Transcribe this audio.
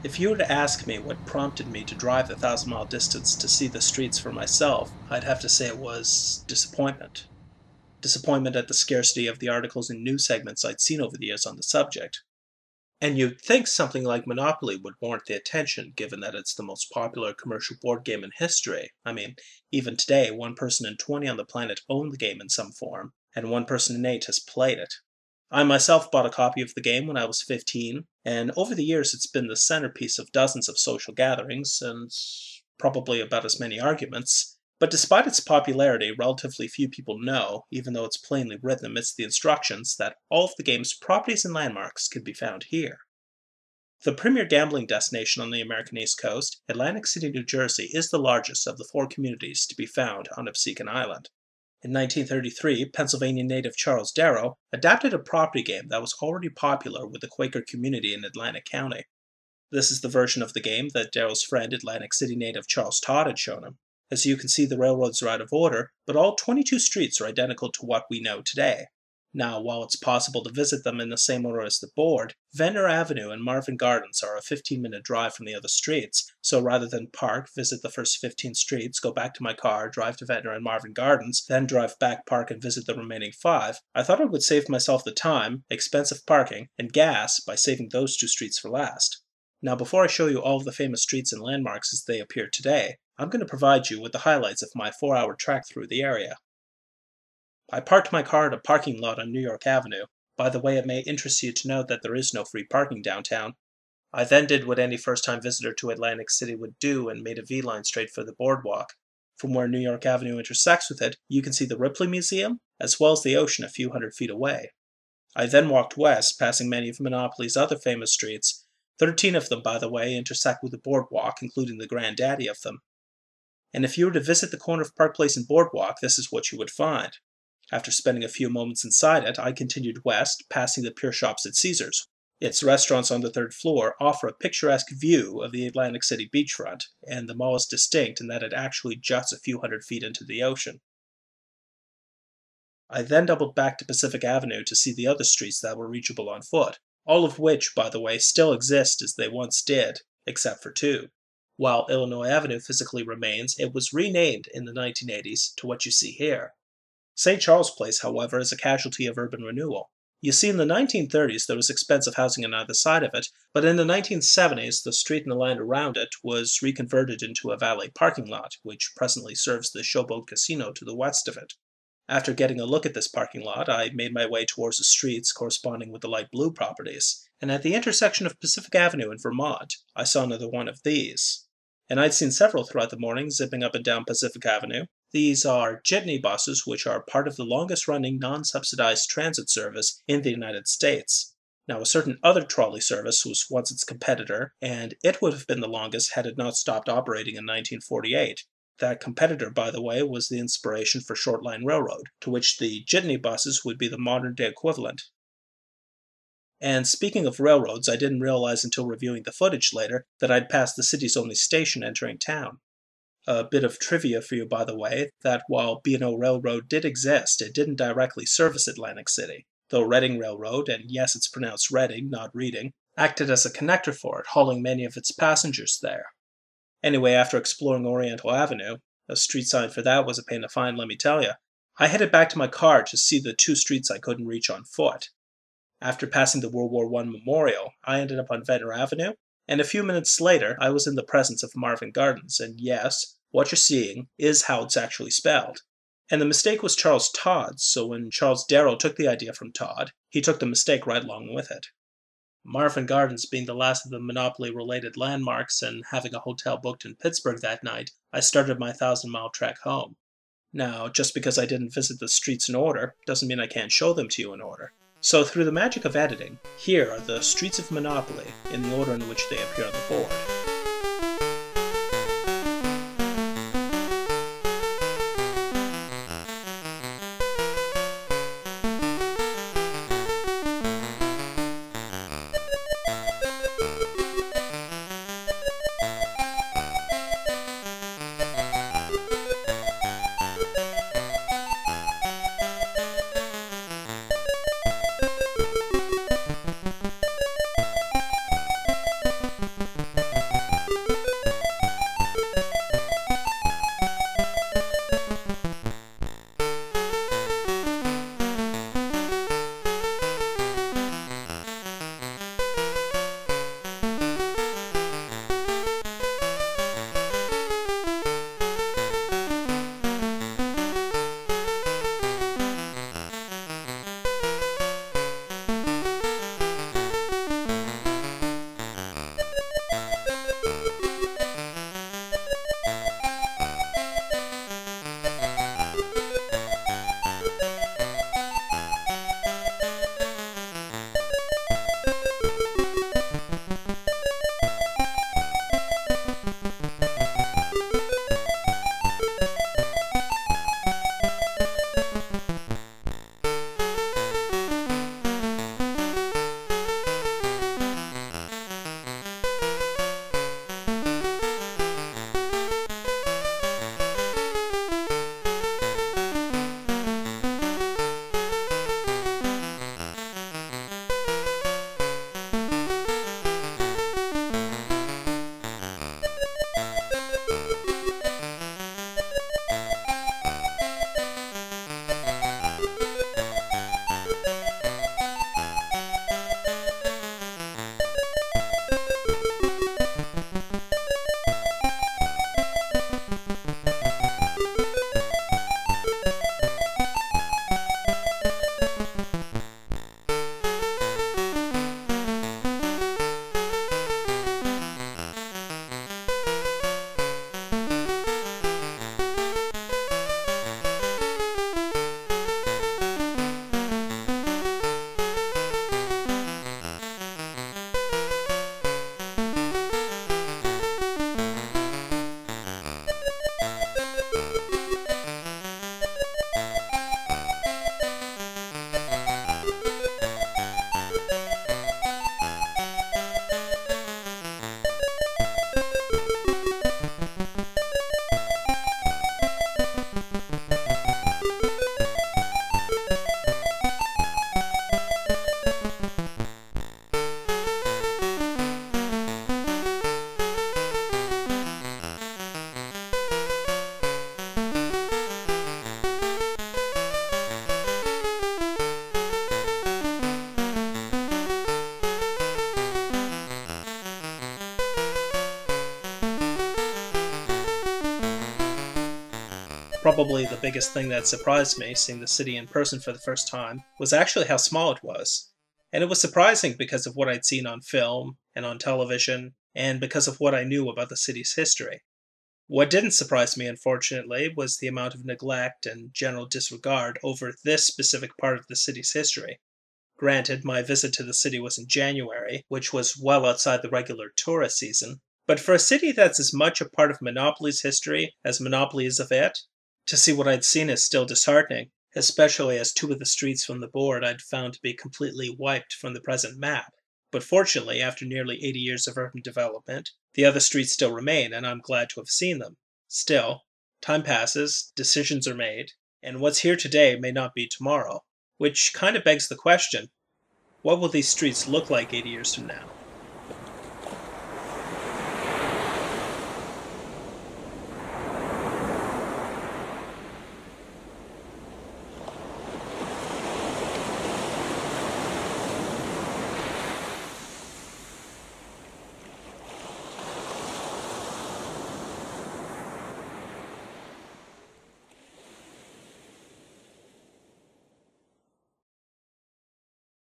If you were to ask me what prompted me to drive the 1,000-mile distance to see the streets for myself, I'd have to say it was disappointment. Disappointment at the scarcity of the articles and news segments I'd seen over the years on the subject. And you'd think something like Monopoly would warrant the attention, given that it's the most popular commercial board game in history. I mean, even today, 1 person in 20 on the planet own the game in some form, and 1 person in 8 has played it. I myself bought a copy of the game when I was 15, and over the years it's been the centerpiece of dozens of social gatherings, and probably about as many arguments. But despite its popularity, relatively few people know, even though it's plainly written amidst the instructions, that all of the game's properties and landmarks can be found here. The premier gambling destination on the American East Coast, Atlantic City, New Jersey, is the largest of the 4 communities to be found on Absecon Island. In 1933, Pennsylvania native Charles Darrow adapted a property game that was already popular with the Quaker community in Atlantic County. This is the version of the game that Darrow's friend, Atlantic City native Charles Todd, had shown him. As you can see, the railroads are out of order, but all 22 streets are identical to what we know today. Now, while it's possible to visit them in the same order as the board, Ventnor Avenue and Marvin Gardens are a 15-minute drive from the other streets, so rather than park, visit the first 15 streets, go back to my car, drive to Ventnor and Marvin Gardens, then drive back, park, and visit the remaining 5, I thought I would save myself the time, expensive parking, and gas by saving those 2 streets for last. Now, before I show you all of the famous streets and landmarks as they appear today, I'm going to provide you with the highlights of my 4-hour trek through the area. I parked my car at a parking lot on New York Avenue. By the way, it may interest you to know that there is no free parking downtown. I then did what any first-time visitor to Atlantic City would do and made a V-line straight for the Boardwalk. From where New York Avenue intersects with it, you can see the Ripley Museum, as well as the ocean a few hundred feet away. I then walked west, passing many of Monopoly's other famous streets. 13 of them, by the way, intersect with the Boardwalk, including the granddaddy of them. And if you were to visit the corner of Park Place and Boardwalk, this is what you would find. After spending a few moments inside it, I continued west, passing the Pier shops at Caesars. Its restaurants on the 3rd floor offer a picturesque view of the Atlantic City beachfront, and the mall is distinct in that it actually juts a few hundred feet into the ocean. I then doubled back to Pacific Avenue to see the other streets that were reachable on foot, all of which, by the way, still exist as they once did, except for 2. While Illinois Avenue physically remains, it was renamed in the 1980s to what you see here. St. Charles Place, however, is a casualty of urban renewal. You see, in the 1930s there was expensive housing on either side of it, but in the 1970s the street and the land around it was reconverted into a valet parking lot, which presently serves the Showboat Casino to the west of it. After getting a look at this parking lot, I made my way towards the streets corresponding with the light blue properties, and at the intersection of Pacific Avenue and Vermont, I saw another one of these. And I'd seen several throughout the morning zipping up and down Pacific Avenue. These are Jitney buses, which are part of the longest-running non-subsidized transit service in the United States. Now, a certain other trolley service was once its competitor, and it would have been the longest had it not stopped operating in 1948. That competitor, by the way, was the inspiration for short-line railroad, to which the Jitney buses would be the modern-day equivalent. And speaking of railroads, I didn't realize until reviewing the footage later that I'd passed the city's only station entering town. A bit of trivia for you, by the way, that while B&O Railroad did exist, it didn't directly service Atlantic City, though Reading Railroad, and yes, it's pronounced Reading, not Reading, acted as a connector for it, hauling many of its passengers there. Anyway, after exploring Oriental Avenue, a street sign for that was a pain to find, let me tell you, I headed back to my car to see the 2 streets I couldn't reach on foot. After passing the World War I Memorial, I ended up on Ventnor Avenue, and a few minutes later, I was in the presence of Marvin Gardens, and yes, what you're seeing is how it's actually spelled. And the mistake was Charles Todd's, so when Charles Darrow took the idea from Todd, he took the mistake right along with it. Marvin Gardens being the last of the Monopoly-related landmarks and having a hotel booked in Pittsburgh that night, I started my 1,000-mile trek home. Now, just because I didn't visit the streets in order, doesn't mean I can't show them to you in order. So through the magic of editing, here are the streets of Monopoly in the order in which they appear on the board. Probably the biggest thing that surprised me, seeing the city in person for the first time, was actually how small it was. And it was surprising because of what I'd seen on film and on television, and because of what I knew about the city's history. What didn't surprise me, unfortunately, was the amount of neglect and general disregard over this specific part of the city's history. Granted, my visit to the city was in January, which was well outside the regular tourist season, but for a city that's as much a part of Monopoly's history as Monopoly is of it, to see what I'd seen is still disheartening, especially as two of the streets from the board I'd found to be completely wiped from the present map. But fortunately, after nearly 80 years of urban development, the other streets still remain, and I'm glad to have seen them. Still, time passes, decisions are made, and what's here today may not be tomorrow, which kind of begs the question, what will these streets look like 80 years from now?